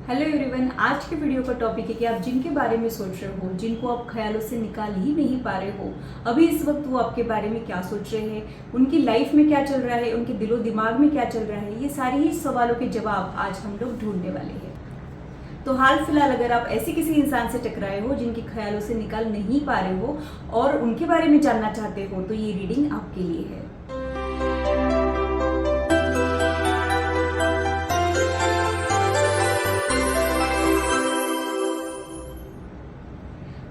Hello everyone, आज के video का टॉपिक है कि आप जिनके बारे में सोच रहे हो, जिनको आप ख्यालों से निकाल ही नहीं पा रहे हो, अभी इस वक्त वो आपके बारे में क्या सोच रहे हैं, उनकी लाइफ में क्या चल रहा है, उनके दिलो दिमाग में क्या चल रहा है, ये सारे ही सवालों के जवाब आज हम लोग ढूंढने वाले हैं। तो हाल फिलहाल अगर आप ऐसे किसी इंसान से टकराए हो जिनके ख्यालों से निकाल नहीं पा रहे हो और उनके बारे में जानना चाहते हो, तो ये रीडिंग आपके लिए है।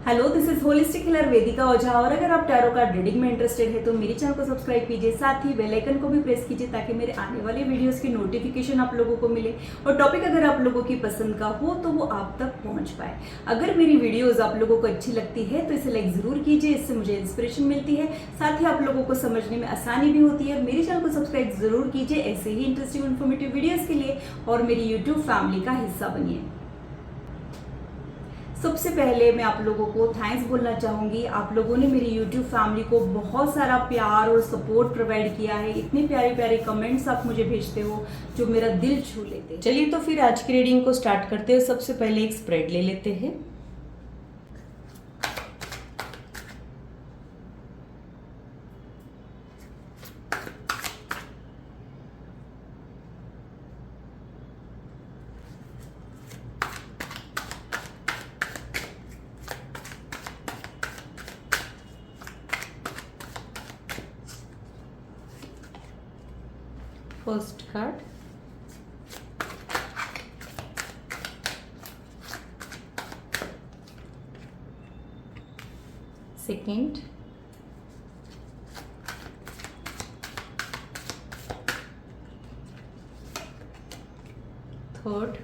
Hello, this is holistic healer Vedika Ojha. और अगर आप टैरो कार्ड रीडिंग में इंटरेस्टेड है तो मेरे चैनल को सब्सक्राइब कीजिए, साथ ही बेल आइकन को भी प्रेस कीजिए ताकि मेरे आने वाले वीडियोस की नोटिफिकेशन आप लोगों को मिले और टॉपिक अगर आप लोगों की पसंद का हो तो वो आप तक पहुंच पाए। अगर मेरी वीडियोस आप लोगों को अच्छी लगती है तो इसे लाइक जरूर कीजिए, इससे मुझे इंस्पिरेशन मिलती है, साथ ही आप लोगों को समझने में आसानी भी होती है। मेरे चैनल को सब्सक्राइब जरूर कीजिए ऐसे ही इंटरेस्टिंग इन्फॉर्मेटिव वीडियोज के लिए और मेरी यूट्यूब फैमिली का हिस्सा बनिए। सबसे पहले मैं आप लोगों को थैंक्स बोलना चाहूँगी। आप लोगों ने मेरी YouTube फैमिली को बहुत सारा प्यार और सपोर्ट प्रोवाइड किया है। इतने प्यारे प्यारे कमेंट्स आप मुझे भेजते हो जो मेरा दिल छू लेते हैं। चलिए तो फिर आज की रीडिंग को स्टार्ट करते हैं। सबसे पहले एक स्प्रेड ले लेते हैं। फर्स्ट कार्ड, सेकेंड, थर्ड,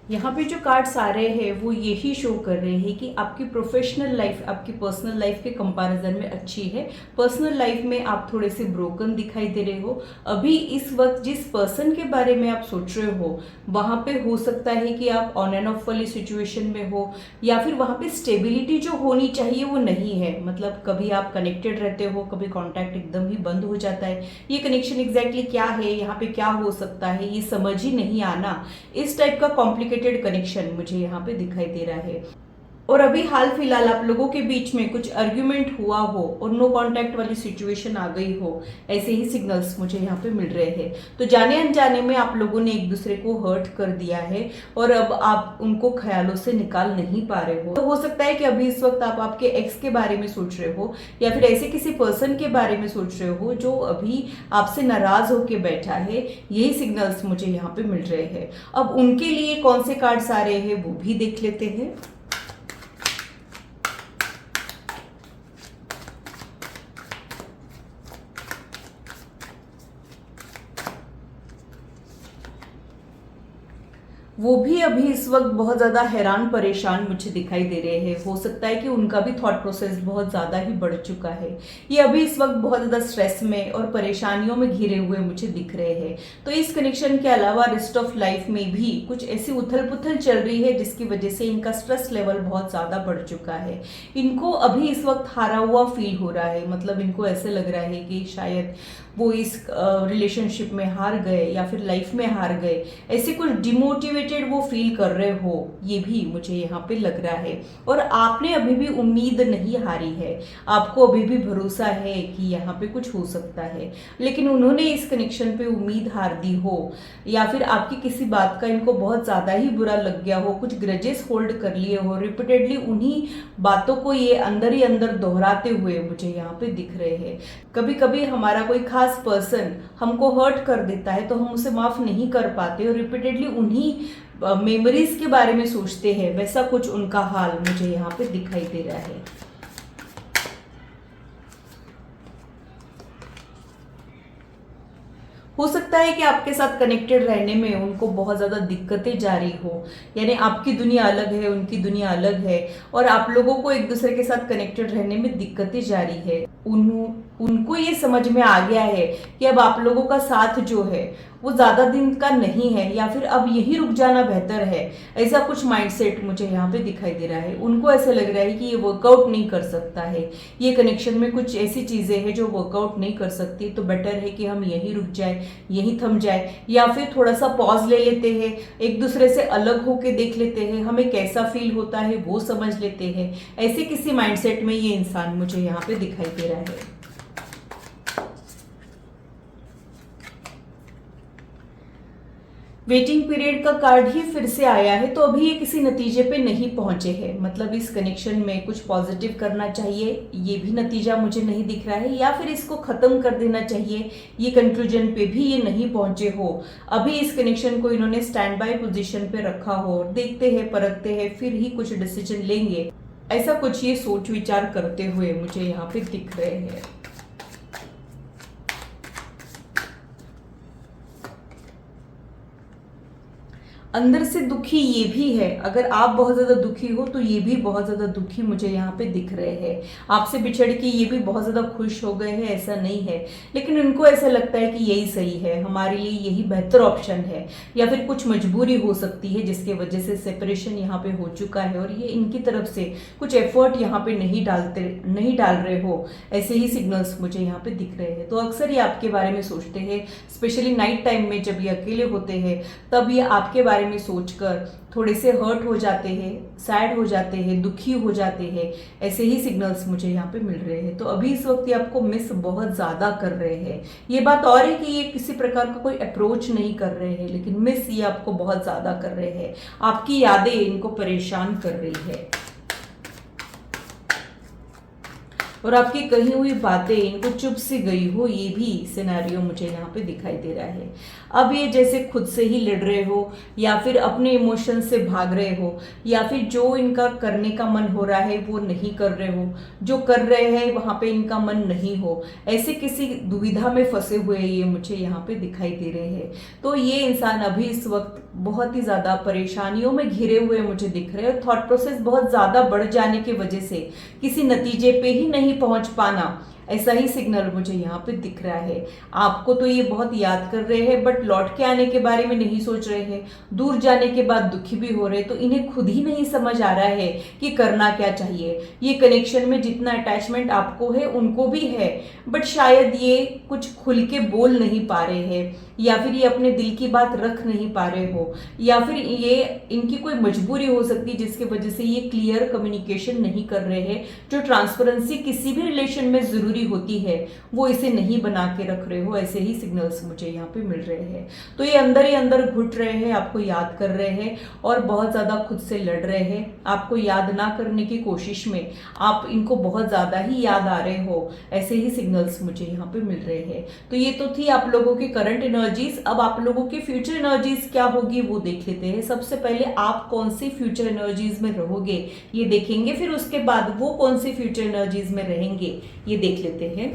यहाँ पे जो कार्ड्स आ रहे हैं वो यही शो कर रहे हैं कि आपकी प्रोफेशनल लाइफ आपकी पर्सनल लाइफ के कंपैरिजन में अच्छी है। पर्सनल लाइफ में आप थोड़े से ब्रोकन दिखाई दे रहे हो। अभी इस वक्त जिस पर्सन के बारे में आप सोच रहे हो वहाँ पे हो सकता है कि आप ऑन एंड ऑफ वाली सिचुएशन में हो, या फिर वहाँ पे स्टेबिलिटी जो होनी चाहिए वो नहीं है। मतलब कभी आप कनेक्टेड रहते हो, कभी कॉन्टैक्ट एकदम ही बंद हो जाता है। ये कनेक्शन एग्जैक्टली क्या है, यहाँ पे क्या हो सकता है, ये समझ ही नहीं आना, इस टाइप का कॉम्प्लिकेटेड कनेक्शन मुझे यहाँ पे दिखाई दे रहा है। और अभी हाल फिलहाल आप लोगों के बीच में कुछ आर्ग्यूमेंट हुआ हो और नो कांटेक्ट वाली सिचुएशन आ गई हो, ऐसे ही सिग्नल्स मुझे यहाँ पे मिल रहे हैं। तो जाने अनजाने में आप लोगों ने एक दूसरे को हर्ट कर दिया है और अब आप उनको ख्यालों से निकाल नहीं पा रहे हो। तो हो सकता है कि अभी इस वक्त आप आपके एक्स के बारे में सोच रहे हो या फिर ऐसे किसी पर्सन के बारे में सोच रहे हो जो अभी आपसे नाराज होके बैठा है। यही सिग्नल्स मुझे यहाँ पे मिल रहे हैं। अब उनके लिए कौन से कार्ड्स आ रहे हैं वो भी देख लेते हैं। वो भी अभी इस वक्त बहुत ज़्यादा हैरान परेशान मुझे दिखाई दे रहे हैं। हो सकता है कि उनका भी थॉट प्रोसेस बहुत ज़्यादा ही बढ़ चुका है। ये अभी इस वक्त बहुत ज़्यादा स्ट्रेस में और परेशानियों में घिरे हुए मुझे दिख रहे हैं। तो इस कनेक्शन के अलावा रेस्ट ऑफ लाइफ में भी कुछ ऐसी उथल पुथल चल रही है जिसकी वजह से इनका स्ट्रेस लेवल बहुत ज़्यादा बढ़ चुका है। इनको अभी इस वक्त हारा हुआ फील हो रहा है। मतलब इनको ऐसे लग रहा है कि शायद वो इस रिलेशनशिप में हार गए या फिर लाइफ में हार गए, ऐसे कुछ डिमोटिवेटेड वो फील कर रहे हो, ये भी मुझे यहाँ पे लग रहा है। और आपने अभी भी उम्मीद नहीं हारी है, आपको अभी भी भरोसा है कि यहाँ पे कुछ हो सकता है। लेकिन उन्होंने इस कनेक्शन पे उम्मीद हार दी हो या फिर आपकी किसी बात का इनको बहुत ज़्यादा ही बुरा लग गया हो, कुछ ग्रजेस होल्ड कर लिए हो, रिपीटेडली उन्हीं बातों को ये अंदर ही अंदर दोहराते हुए मुझे यहाँ पे दिख रहे हैं। कभी कभी हमारा कोई खास पर्सन हमको हर्ट कर देता है तो हम उसे माफ नहीं कर पाते और रिपीटेडली उन्हीं मेमोरीज के बारे में सोचते हैं। वैसा कुछ उनका हाल मुझे यहाँ पे दिखाई दे रहा है। हो सकता सकता है कि आपके साथ कनेक्टेड रहने में उनको बहुत ज़्यादा दिक्कतें जारी हो, यानी आपकी दुनिया अलग है, उनकी दुनिया अलग है और आप लोगों को एक दूसरे के साथ कनेक्टेड रहने में दिक्कतें जारी है। उनको ये समझ में आ गया है कि अब आप लोगों का साथ जो है वो ज़्यादा दिन का नहीं है या फिर अब यही रुक जाना बेहतर है। ऐसा कुछ माइंडसेट मुझे यहाँ पे दिखाई दे रहा है। उनको ऐसा लग रहा है कि ये वर्कआउट नहीं कर सकता है, ये कनेक्शन में कुछ ऐसी चीज़ें हैं जो वर्कआउट नहीं कर सकती, तो बेटर है कि हम यहीं रुक जाए, यहीं थम जाए या फिर थोड़ा सा पॉज ले लेते हैं, एक दूसरे से अलग होके देख लेते हैं, हमें कैसा फील होता है वो समझ लेते हैं। ऐसे किसी माइंडसेट में ये इंसान मुझे यहाँ पे दिखाई दे रहा है। वेटिंग पीरियड का कार्ड ही फिर से आया है, तो अभी ये किसी नतीजे पे नहीं पहुंचे हैं, मतलब इस कनेक्शन में कुछ पॉजिटिव करना चाहिए, ये भी नतीजा मुझे नहीं दिख रहा है, या फिर इसको खत्म कर देना चाहिए, ये कंक्लूजन पे भी ये नहीं पहुंचे हो। अभी इस कनेक्शन को इन्होंने स्टैंड बाय पोजीशन पे रखा हो, देखते हैं, परखते हैं, फिर ही कुछ डिसीजन लेंगे, ऐसा कुछ ये सोच विचार करते हुए मुझे यहाँ पे दिख रहे हैं। अंदर से दुखी ये भी है, अगर आप बहुत ज़्यादा दुखी हो तो ये भी बहुत ज़्यादा दुखी मुझे यहाँ पे दिख रहे हैं। आपसे बिछड़ के ये भी बहुत ज़्यादा खुश हो गए हैं, ऐसा नहीं है, लेकिन उनको ऐसा लगता है कि यही सही है, हमारे लिए यही बेहतर ऑप्शन है, या फिर कुछ मजबूरी हो सकती है जिसके वजह से सेपरेशन यहाँ पे हो चुका है और ये इनकी तरफ से कुछ एफर्ट यहाँ पे नहीं डाल रहे हो, ऐसे ही सिग्नल्स मुझे यहाँ पे दिख रहे हैं। तो अक्सर ये आपके बारे में सोचते हैं, स्पेशली नाइट टाइम में जब ये अकेले होते हैं तब ये आपके बारे में सोचकर थोड़े से हर्ट हो जाते हैं, सैड हो जाते हैं, दुखी हो जाते हैं, ऐसे ही सिग्नल्स मुझे यहाँ पे मिल रहे हैं। तो अभी इस वक्त ये आपको मिस बहुत ज़्यादा कर रहे हैं। ये बात और है कि ये किसी प्रकार का कोई अप्रोच नहीं कर रहे हैं, लेकिन मिस ये आपको बहुत ज़्यादा कर रहे हैं। आपकी यादें इनको परेशान कर रही है और आपकी कही हुई बातें इनको चुप सी गई हो, ये भी सिनेरियो मुझे यहाँ पे दिखाई दे रहा है। अब ये जैसे खुद से ही लड़ रहे हो या फिर अपने इमोशन से भाग रहे हो या फिर जो इनका करने का मन हो रहा है वो नहीं कर रहे हो, जो कर रहे हैं वहाँ पे इनका मन नहीं हो, ऐसे किसी दुविधा में फंसे हुए ये मुझे यहाँ पे दिखाई दे रहे हैं। तो ये इंसान अभी इस वक्त बहुत ही ज़्यादा परेशानियों में घिरे हुए मुझे दिख रहे हैं। थॉट प्रोसेस बहुत ज़्यादा बढ़ जाने की वजह से किसी नतीजे पे ही नहीं पहुंच पाना, ऐसा ही सिग्नल मुझे यहाँ पे दिख रहा है। आपको तो ये बहुत याद कर रहे हैं बट लौट के आने के बारे में नहीं सोच रहे हैं, दूर जाने के बाद दुखी भी हो रहे हैं, तो इन्हें खुद ही नहीं समझ आ रहा है कि करना क्या चाहिए। ये कनेक्शन में जितना अटैचमेंट आपको है उनको भी है, बट शायद ये कुछ खुल के बोल नहीं पा रहे हैं या फिर ये अपने दिल की बात रख नहीं पा रहे हो, या फिर ये इनकी कोई मजबूरी हो सकती है जिसकी वजह से ये क्लियर कम्युनिकेशन नहीं कर रहे हैं। जो ट्रांसपेरेंसी किसी भी रिलेशन में जरूरी होती है वो इसे नहीं बना के रख रहे हो, ऐसे ही सिग्नल्स मुझे यहाँ पे मिल रहे हैं। तो ये अंदर ही अंदर घुट रहे हैं, आपको याद कर रहे हैं और बहुत ज़्यादा खुद से लड़ रहे हैं। आपको याद ना करने की कोशिश में आप इनको बहुत ज़्यादा ही याद आ रहे हो, ऐसे ही सिग्नल्स मुझे यहाँ पे मिल रहे हैं। तो ये तो थी आप लोगों की करंट एनर्जीज। अब आप लोगों की फ्यूचर एनर्जीज क्या होगी वो देख लेते हैं। सबसे पहले आप कौन सी फ्यूचर एनर्जीज में रहोगे ये देखेंगे, फिर उसके बाद वो कौन सी फ्यूचर एनर्जीज में रहेंगे ये देख लेते हैं।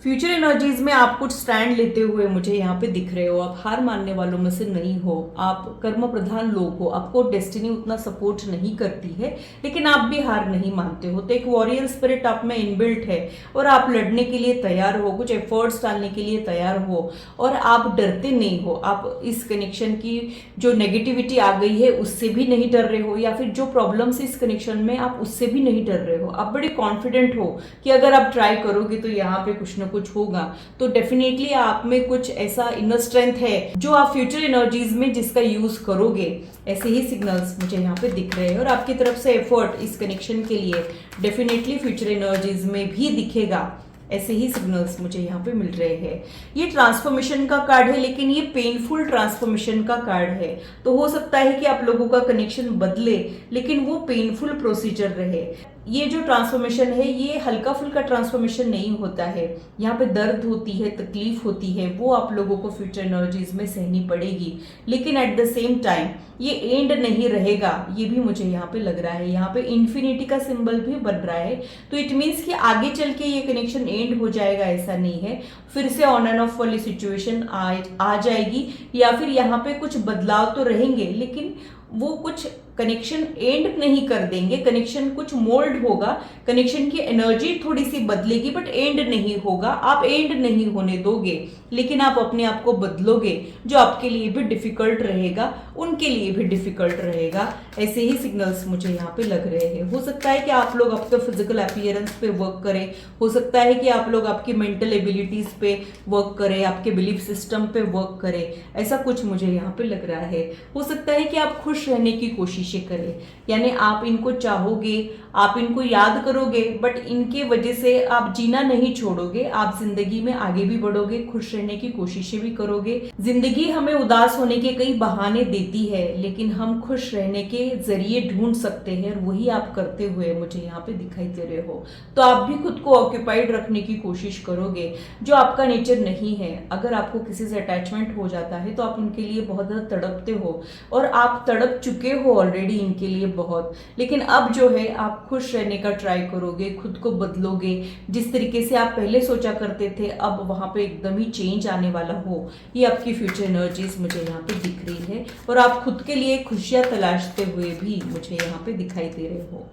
फ्यूचर एनर्जीज में आप कुछ स्टैंड लेते हुए मुझे यहाँ पे दिख रहे हो। आप हार मानने वालों में से नहीं हो, आप कर्म प्रधान लोग हो, आपको डेस्टिनी उतना सपोर्ट नहीं करती है, लेकिन आप भी हार नहीं मानते हो। तो एक वॉरियर स्पिरिट आप में इनबिल्ट है और आप लड़ने के लिए तैयार हो, कुछ एफर्ट्स डालने के लिए तैयार हो और आप डरते नहीं हो। आप इस कनेक्शन की जो नेगेटिविटी आ गई है उससे भी नहीं डर रहे हो, या फिर जो प्रॉब्लम्स इस कनेक्शन में आप उससे भी नहीं डर रहे हो। आप बड़े कॉन्फिडेंट हो कि अगर आप ट्राई करोगे तो यहाँ पे कुछ ना कुछ होगा। तो डेफिनेटली आप में कुछ ऐसा इनर स्ट्रेंथ है जो आप फ्यूचर एनर्जीज में जिसका यूज करोगे, ऐसे ही सिग्नल्स मुझे यहाँ पे दिख रहे हैं। और आपकी तरफ से एफर्ट इस कनेक्शन के लिए डेफिनेटली फ्यूचर एनर्जीज में भी दिखेगा, ऐसे ही सिग्नल्स मुझे यहाँ पे मिल रहे हैं। ये ट्रांसफॉर्मेशन का कार्ड है, लेकिन ये पेनफुल ट्रांसफॉर्मेशन का कार्ड है। तो हो सकता है कि आप लोगों का कनेक्शन बदले, लेकिन वो पेनफुल प्रोसीजर रहे। ये जो ट्रांसफॉर्मेशन है ये हल्का फुल्का ट्रांसफॉर्मेशन नहीं होता है। यहाँ पे दर्द होती है, तकलीफ होती है, वो आप लोगों को फ्यूचर एनर्जीज में सहनी पड़ेगी, लेकिन एट द सेम टाइम ये एंड नहीं रहेगा, ये भी मुझे यहाँ पे लग रहा है। यहाँ पे इन्फिनिटी का सिंबल भी बन रहा है, तो इट मीन्स कि आगे चल के ये कनेक्शन एंड हो जाएगा ऐसा नहीं है, फिर से ऑन एंड ऑफ वाली सिचुएशन आ जाएगी, या फिर यहाँ पे कुछ बदलाव तो रहेंगे, लेकिन वो कुछ कनेक्शन एंड नहीं कर देंगे, कनेक्शन कुछ मोल्ड होगा, कनेक्शन की एनर्जी थोड़ी सी बदलेगी, बट एंड नहीं होगा। आप एंड नहीं होने दोगे, लेकिन आप अपने आप को बदलोगे, जो आपके लिए भी डिफिकल्ट रहेगा, उनके लिए भी डिफिकल्ट रहेगा। ऐसे ही सिग्नल्स मुझे यहाँ पे लग रहे हैं। हो सकता है कि आप लोग आपके फिजिकल अपीयरेंस पे वर्क करें, हो सकता है कि आप लोग आपकी मेंटल एबिलिटीज पे वर्क करें, आपके बिलीफ सिस्टम पे वर्क करें, ऐसा कुछ मुझे यहाँ पे लग रहा है। हो सकता है कि आप खुश रहने की कोशिश करें, यानी आप इनको चाहोगे, आप इनको याद करोगे, बट इनके वजह से आप जीना नहीं छोड़ोगे, आप जिंदगी में आगे भी बढ़ोगे, खुश रहने की कोशिशें भी करोगे। जिंदगी हमें उदास होने के कई बहाने देती है, लेकिन हम खुश रहने के जरिए ढूंढ सकते हैं, और वही आप करते हुए मुझे यहाँ पे दिखाई दे रहे हो। तो आप भी खुद को ऑक्यूपाइड रखने की कोशिश करोगे, जो आपका नेचर नहीं है। अगर आपको किसी से अटैचमेंट हो जाता है तो आप उनके लिए बहुत ज्यादा तड़पते हो, और आप तड़प चुके हो ऑलरेडी इनके लिए बहुत, लेकिन अब जो है आप खुश रहने का ट्राई करोगे, खुद को बदलोगे। जिस तरीके से आप पहले सोचा करते थे, अब वहां पे एकदम ही चेंज आने वाला हो, ये आपकी फ्यूचर एनर्जीज मुझे यहाँ पे दिख रही है। और आप खुद के लिए खुशियां तलाशते हुए भी मुझे यहाँ पे दिखाई दे रहे हो।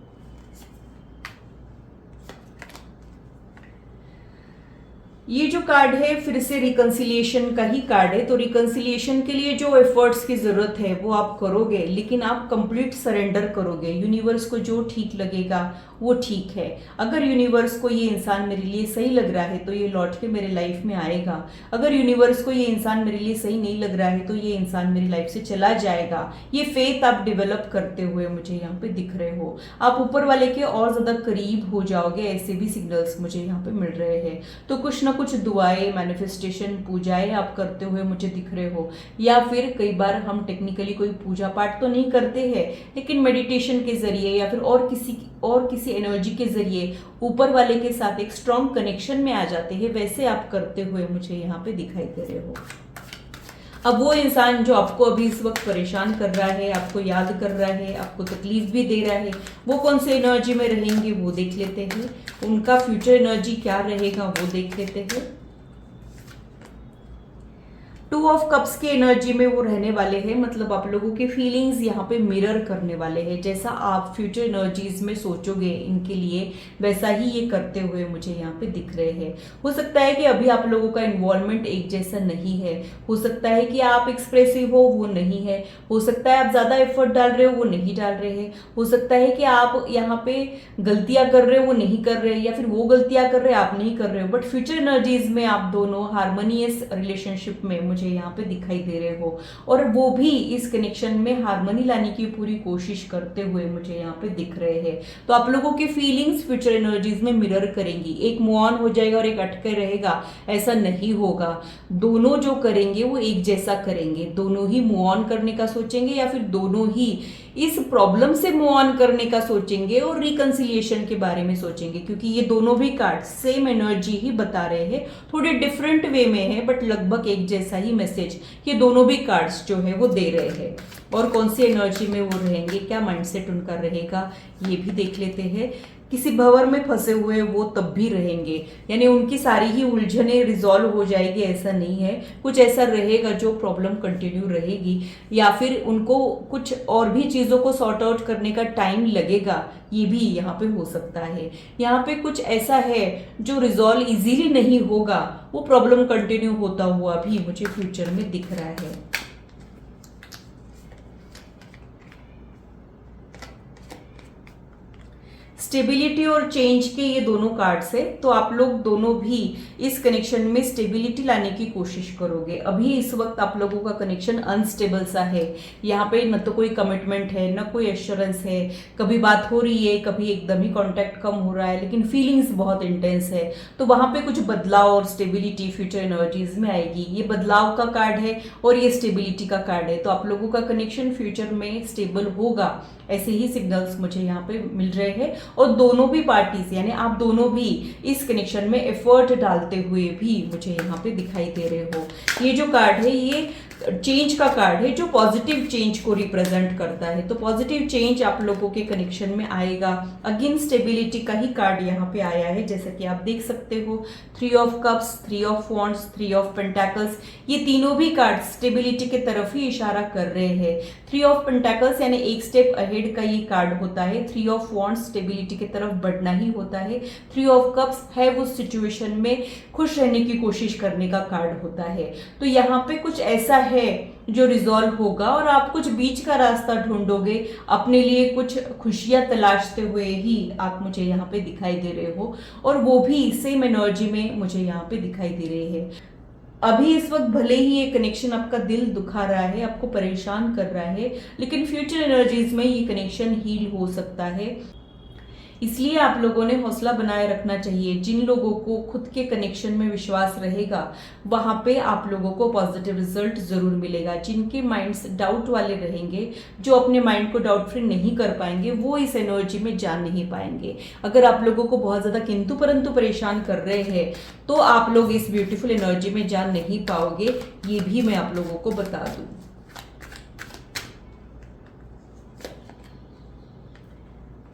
ये जो कार्ड है फिर से रिकंसिलिएशन का ही कार्ड है, तो रिकंसिलिएशन के लिए जो एफर्ट्स की जरूरत है वो आप करोगे, लेकिन आप कंप्लीट सरेंडर करोगे। यूनिवर्स को जो ठीक लगेगा वो ठीक है। अगर यूनिवर्स को ये इंसान मेरे लिए सही लग रहा है तो ये लौट के मेरे लाइफ में आएगा, अगर यूनिवर्स को ये इंसान मेरे लिए सही नहीं लग रहा है तो ये इंसान मेरी लाइफ से चला जाएगा। ये फेथ आप डेवलप करते हुए मुझे यहाँ पे दिख रहे हो। आप ऊपर वाले के और ज्यादा करीब हो जाओगे, ऐसे भी सिग्नल्स मुझे यहाँ पे मिल रहे हैं। तो कुछ ना कुछ दुआएं, मैनिफेस्टेशन, पूजाएं आप करते हुए मुझे दिख रहे हो, या फिर कई बार हम टेक्निकली कोई पूजा पाठ तो नहीं करते हैं, लेकिन मेडिटेशन के जरिए या फिर और किसी एनर्जी के जरिए ऊपर वाले के साथ एक स्ट्रॉन्ग कनेक्शन में आ जाते हैं, वैसे आप करते हुए मुझे यहाँ पे दिखाई दे रहे हो। अब वो इंसान जो आपको अभी इस वक्त परेशान कर रहा है, आपको याद कर रहा है, आपको तकलीफ भी दे रहा है, वो कौन से एनर्जी में रहेंगे वो देख लेते हैं। उनका फ्यूचर एनर्जी क्या रहेगा वो देख लेते हैं। 2 ऑफ कप्स की एनर्जी में वो रहने वाले हैं, मतलब आप लोगों के फीलिंग्स यहाँ पे मिरर करने वाले हैं। जैसा आप फ्यूचर एनर्जीज में सोचोगे इनके लिए, वैसा ही ये करते हुए मुझे यहाँ पे दिख रहे हैं। हो सकता है कि अभी आप लोगों का इन्वॉल्वमेंट एक जैसा नहीं है, हो सकता है कि आप एक्सप्रेसिव हो, वो नहीं है, हो सकता है आप ज्यादा एफर्ट डाल रहे हो, वो नहीं डाल रहे हैं, हो सकता है कि आप यहाँ पे गलतियां कर रहे हो, वो नहीं कर रहे, या फिर वो गलतियां कर रहे हैं, आप नहीं कर रहे हो, बट फ्यूचर एनर्जीज में आप दोनों हार्मोनियस रिलेशनशिप में मुझे यहाँ पे दिखाई दे रहे हो, और वो भी इस कनेक्शन में हार्मनी लाने की पूरी कोशिश करते हुए मुझे यहाँ पे दिख रहे हैं। तो आप लोगों की फीलिंग्स फ्यूचर एनर्जीज में मिरर करेंगी। एक मूव ऑन हो जाएगा और एक अटके रहेगा, ऐसा नहीं होगा। दोनों जो करेंगे वो एक जैसा करेंगे, दोनों ही मूव ऑन करने का सोचेंगे, या फिर दोनों ही इस प्रॉब्लम से मूव ऑन करने का सोचेंगे और रिकंसिलिएशन के बारे में सोचेंगे, क्योंकि ये दोनों भी कार्ड सेम एनर्जी ही बता रहे हैं, थोड़े डिफरेंट वे में है, बट लगभग एक जैसा ही मैसेज ये दोनों भी कार्ड्स जो है वो दे रहे हैं। और कौन सी एनर्जी में वो रहेंगे, क्या माइंडसेट उनका रहेगा, ये भी देख लेते हैं। किसी भंवर में फंसे हुए वो तब भी रहेंगे, यानी उनकी सारी ही उलझने रिजॉल्व हो जाएगी ऐसा नहीं है, कुछ ऐसा रहेगा जो प्रॉब्लम कंटिन्यू रहेगी, या फिर उनको कुछ और भी चीज़ों को सॉर्ट आउट करने का टाइम लगेगा, ये भी यहाँ पे हो सकता है। यहाँ पे कुछ ऐसा है जो रिजॉल्व इजीली नहीं होगा, वो प्रॉब्लम कंटिन्यू होता हुआ भी मुझे फ्यूचर में दिख रहा है। स्टेबिलिटी और चेंज के ये दोनों कार्ड्स है, तो आप लोग दोनों भी इस कनेक्शन में स्टेबिलिटी लाने की कोशिश करोगे। अभी इस वक्त आप लोगों का कनेक्शन अनस्टेबल सा है, यहाँ पे न तो कोई कमिटमेंट है, न कोई एश्योरेंस है, कभी बात हो रही है, कभी एकदम ही कांटेक्ट कम हो रहा है, लेकिन फीलिंग्स बहुत इंटेंस है। तो वहां पे कुछ बदलाव और स्टेबिलिटी फ्यूचर एनर्जीज में आएगी। ये बदलाव का कार्ड है और ये स्टेबिलिटी का कार्ड है, तो आप लोगों का कनेक्शन फ्यूचर में स्टेबल होगा, ऐसे ही सिग्नल्स मुझे यहाँ पे मिल रहे हैं। और दोनों भी पार्टीज यानी आप दोनों भी इस कनेक्शन में एफर्ट डालते हुए भी मुझे यहाँ पे दिखाई दे रहे हो। ये जो कार्ड है ये चेंज का कार्ड है जो पॉजिटिव चेंज को रिप्रेजेंट करता है। तो पॉजिटिव चेंज आप लोगों के कनेक्शन में आएगा। अगेन स्टेबिलिटी का ही कार्ड यहाँ पे आया है, जैसा कि आप देख सकते हो। 3 of cups, 3 of wands, 3 of pentacles, ये तीनों भी कार्ड स्टेबिलिटी के तरफ ही इशारा कर रहे हैं। 3 ऑफ पेंटाकल्स यानी एक स्टेप अहेड का ये कार्ड होता है। 3 ऑफ वॉन्ड्स स्टेबिलिटी की तरफ बढ़ना ही होता है। 3 ऑफ कप्स है वो सिचुएशन में खुश रहने की कोशिश करने का कार्ड होता है। तो यहाँ पे कुछ ऐसा है जो रिजॉल्व होगा और आप कुछ बीच का रास्ता ढूंढोगे, अपने लिए कुछ खुशियां तलाशते हुए ही आप मुझे यहाँ पे दिखाई दे रहे हो, और वो भी सेम एनर्जी में मुझे यहाँ पे दिखाई दे रहे हैं। अभी इस वक्त भले ही ये कनेक्शन आपका दिल दुखा रहा है, आपको परेशान कर रहा है, लेकिन फ्यूचर एनर्जीज में ये कनेक्शन हील हो सकता है। इसलिए आप लोगों ने हौसला बनाए रखना चाहिए। जिन लोगों को खुद के कनेक्शन में विश्वास रहेगा वहां पे आप लोगों को पॉजिटिव रिजल्ट जरूर मिलेगा। जिनके माइंड्स डाउट वाले रहेंगे, जो अपने माइंड को डाउट फ्री नहीं कर पाएंगे, वो इस एनर्जी में जा नहीं पाएंगे। अगर आप लोगों को बहुत ज्यादा किंतु परंतु परेशान कर रहे हैं तो आप लोग इस ब्यूटीफुल एनर्जी में जा नहीं पाओगे, ये भी मैं आप लोगों को बता दूं।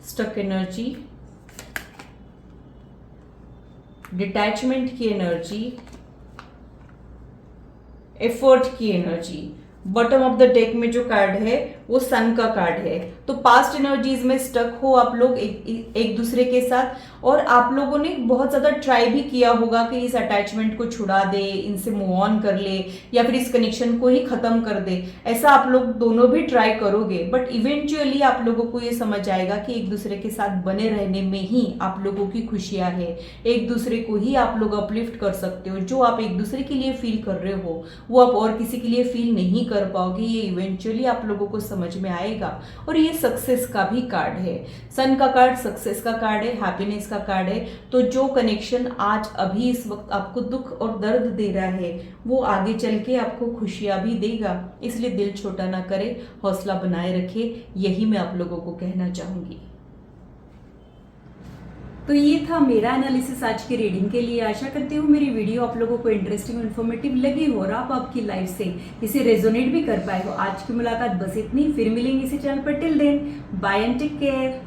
स्टक एनर्जी, डिटैचमेंट की एनर्जी, एफर्ट की energy. Bottom of the deck में जो कार्ड है वो सन का कार्ड है। तो पास्ट एनर्जीज में स्टक हो आप लोग एक दूसरे के साथ, और आप लोगों ने बहुत ज्यादा ट्राई भी किया होगा कि इस अटैचमेंट को छुड़ा दे, इनसे मूव ऑन कर ले, या फिर इस कनेक्शन को ही खत्म कर दे। ऐसा आप लोग दोनों भी ट्राई करोगे, बट इवेंचुअली आप लोगों को ये समझ आएगा कि एक दूसरे के साथ बने रहने में ही आप लोगों की खुशियां है। एक दूसरे को ही आप लोग अपलिफ्ट कर सकते हो। जो आप एक दूसरे के लिए फील कर रहे हो वो आप और किसी के लिए फील नहीं कर पाओगे। ये इवेंचुअली आप लोगों को समझ में आएगा। और ये सक्सेस का भी कार्ड है। सन का कार्ड सक्सेस का कार्ड है, हैप्पीनेस का कार्ड है। तो जो कनेक्शन आज अभी इस वक्त आपको दुख और दर्द दे रहा है वो आगे चल के आपको खुशियां भी देगा। इसलिए दिल छोटा ना करे, हौसला बनाए रखे, यही मैं आप लोगों को कहना चाहूंगी। तो ये था मेरा एनालिसिस आज की रीडिंग के लिए। आशा करती हूँ मेरी वीडियो आप लोगों को इंटरेस्टिंग और इन्फॉर्मेटिव लगी हो और आप आपकी लाइफ से इसे रेजोनेट भी कर पाए हो। आज की मुलाकात बस इतनी, फिर मिलेंगे इसी चैनल पर। Till then bye and take care.